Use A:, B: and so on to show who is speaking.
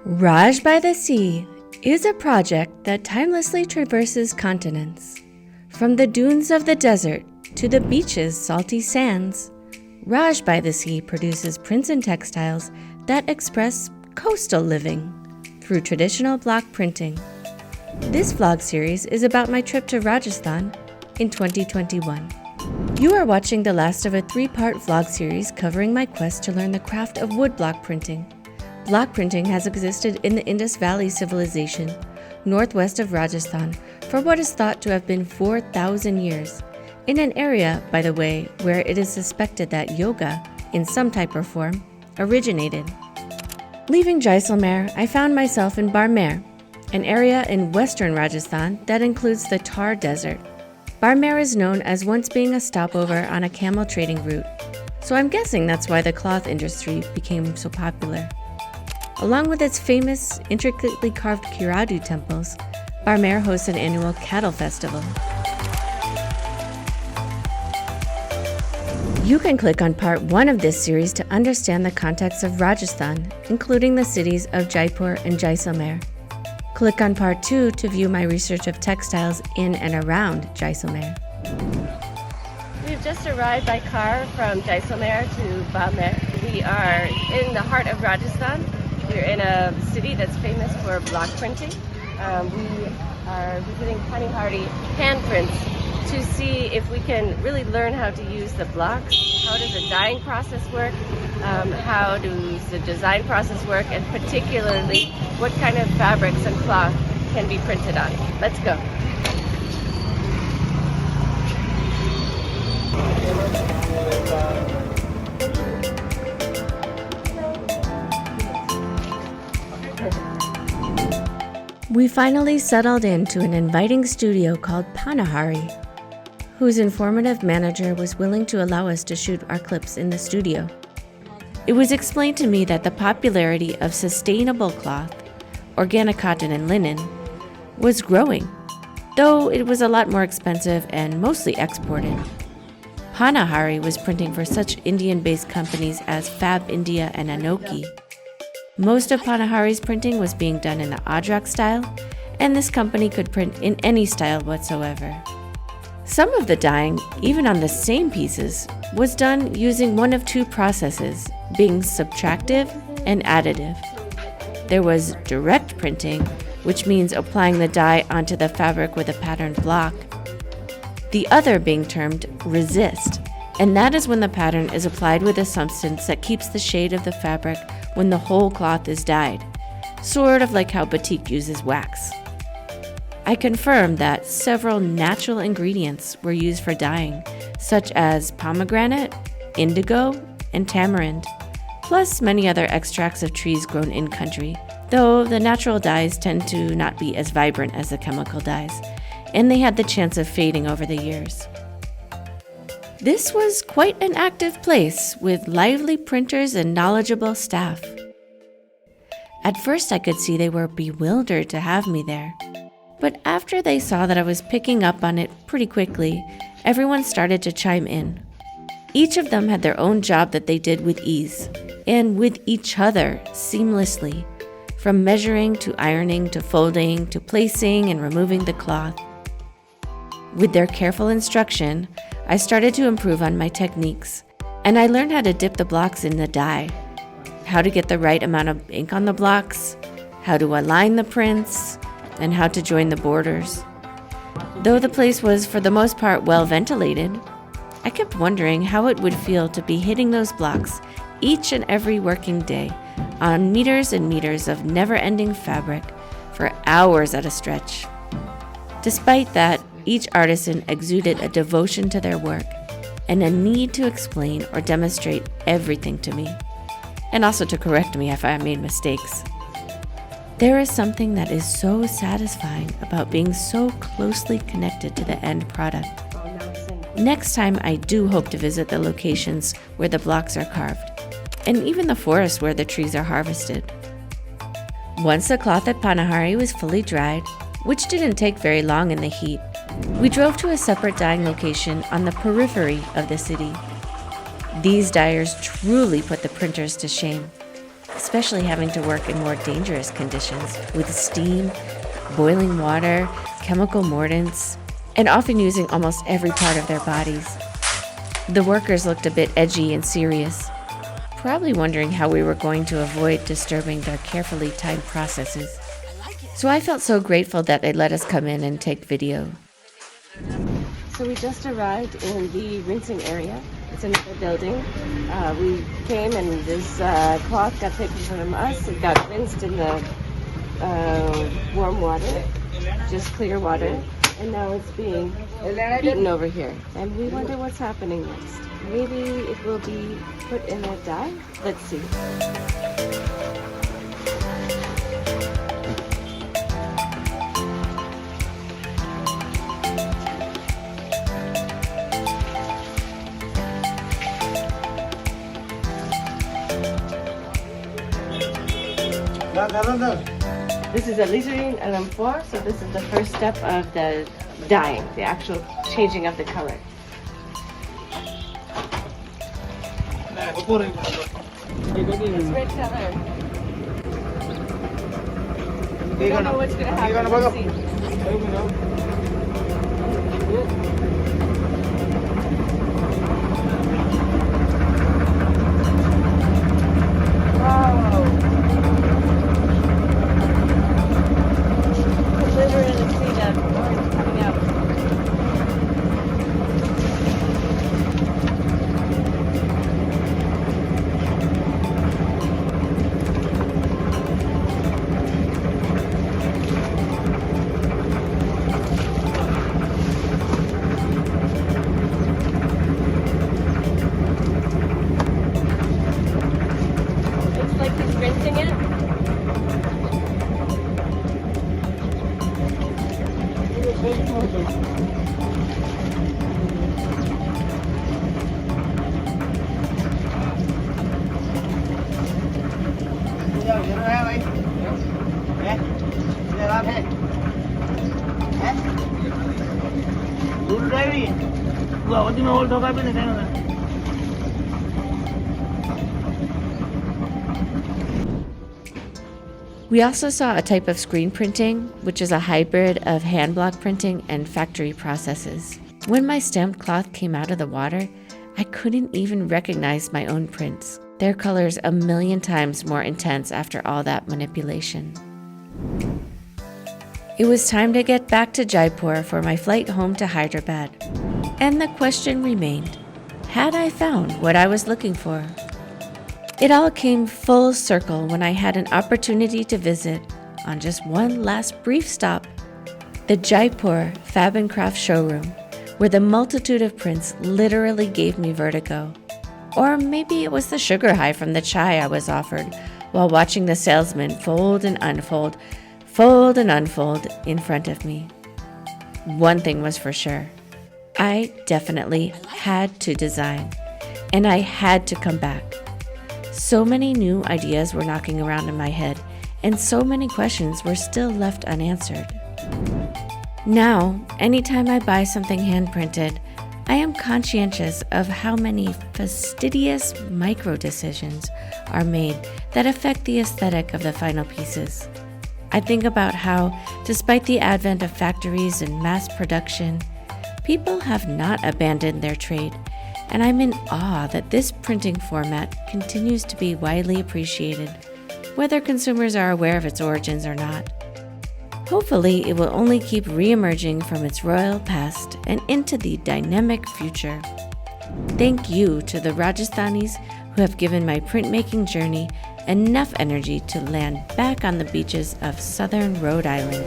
A: RAJ by the Sea is a project that timelessly traverses continents. From the dunes of the desert to the beach's salty sands, RAJ by the Sea produces prints and textiles that express coastal living through traditional block printing. This vlog series is about my trip to Rajasthan in 2021. You are watching the last of a 3-part vlog series covering my quest to learn the craft of woodblock printing. Block printing has existed in the Indus Valley civilization, northwest of Rajasthan, for what is thought to have been 4,000 years, in an area, by the way, where it is suspected that yoga, in some type or form, originated. Leaving Jaisalmer, I found myself in Barmer, an area in western Rajasthan that includes the Thar Desert. Barmer is known as once being a stopover on a camel trading route, so I'm guessing that's why the cloth industry became so popular. Along with its famous, intricately carved Kiradu temples, Barmer hosts an annual cattle festival. You can click on part 1 of this series to understand the context of Rajasthan, including the cities of Jaipur and Jaisalmer. Click on part 2 to view my research of textiles in and around Jaisalmer.
B: We've just arrived by car from Jaisalmer to Barmer. We are in the heart of Rajasthan. We're in a city that's famous for block printing. We are visiting Panihari handprints to see if we can really learn how to use the blocks. How does the dyeing process work? How does the design process work? And particularly, what kind of fabrics and cloth can be printed on? Let's go.
A: We finally settled into an inviting studio called Panihari, whose informative manager was willing to allow us to shoot our clips in the studio. It was explained to me that the popularity of sustainable cloth, organic cotton and linen, was growing, though it was a lot more expensive and mostly exported. Panihari was printing for such Indian-based companies as Fab India and Anoki. Most of Panihari's printing was being done in the Ajrak style, and this company could print in any style whatsoever. Some of the dyeing, even on the same pieces, was done using one of 2 processes, being subtractive and additive. There was direct printing, which means applying the dye onto the fabric with a patterned block. The other being termed resist, and that is when the pattern is applied with a substance that keeps the shade of the fabric when the whole cloth is dyed, sort of like how batik uses wax. I confirmed that several natural ingredients were used for dyeing, such as pomegranate, indigo, and tamarind, plus many other extracts of trees grown in country, though the natural dyes tend to not be as vibrant as the chemical dyes, and they had the chance of fading over the years. This was quite an active place with lively printers and knowledgeable staff. At first I could see they were bewildered to have me there, but after they saw that I was picking up on it pretty quickly, everyone started to chime in. Each of them had their own job that they did with ease, and with each other seamlessly, from measuring to ironing to folding to placing and removing the cloth. With their careful instruction, I started to improve on my techniques, and I learned how to dip the blocks in the dye, how to get the right amount of ink on the blocks, how to align the prints, and how to join the borders. Though the place was for the most part well ventilated, I kept wondering how it would feel to be hitting those blocks each and every working day on meters and meters of never-ending fabric for hours at a stretch. Despite that, each artisan exuded a devotion to their work and a need to explain or demonstrate everything to me, and also to correct me if I made mistakes. There is something that is so satisfying about being so closely connected to the end product. Next time, I do hope to visit the locations where the blocks are carved, and even the forests where the trees are harvested. Once the cloth at Panihari was fully dried, which didn't take very long in the heat, we drove to a separate dyeing location on the periphery of the city. These dyers truly put the printers to shame. especially having to work in more dangerous conditions with steam, boiling water, chemical mordants, and often using almost every part of their bodies. The workers looked a bit edgy and serious, probably wondering how we were going to avoid disturbing their carefully timed processes. So I felt so grateful that they let us come in and take video.
B: So we just arrived in the rinsing area. It's another building. We came and this cloth got taken from us. It got rinsed in the warm water, just clear water. And now it's being beaten over here. And we wonder what's happening next. Maybe it will be put in a dye? Let's see. This is alizarin LM4, so this is the first step of the dyeing, the actual changing of the color. It's red color. We don't know what's going to happen. Let's see.
A: We also saw a type of screen printing, which is a hybrid of hand block printing and factory processes. When my stamped cloth came out of the water, I couldn't even recognize my own prints. Their colors a million times more intense after all that manipulation. It was time to get back to Jaipur for my flight home to Hyderabad. And the question remained, had I found what I was looking for? It all came full circle when I had an opportunity to visit, on just one last brief stop, the Jaipur Fab and Craft showroom, where the multitude of prints literally gave me vertigo. Or maybe it was the sugar high from the chai I was offered while watching the salesman fold and unfold in front of me. One thing was for sure. I definitely had to design, and I had to come back. So many new ideas were knocking around in my head, and so many questions were still left unanswered. Now, anytime I buy something hand-printed, I am conscientious of how many fastidious micro-decisions are made that affect the aesthetic of the final pieces. I think about how, despite the advent of factories and mass production, people have not abandoned their trade, and I'm in awe that this printing format continues to be widely appreciated, whether consumers are aware of its origins or not. Hopefully, it will only keep re-emerging from its royal past and into the dynamic future. Thank you to the Rajasthanis who have given my printmaking journey enough energy to land back on the beaches of southern Rhode Island.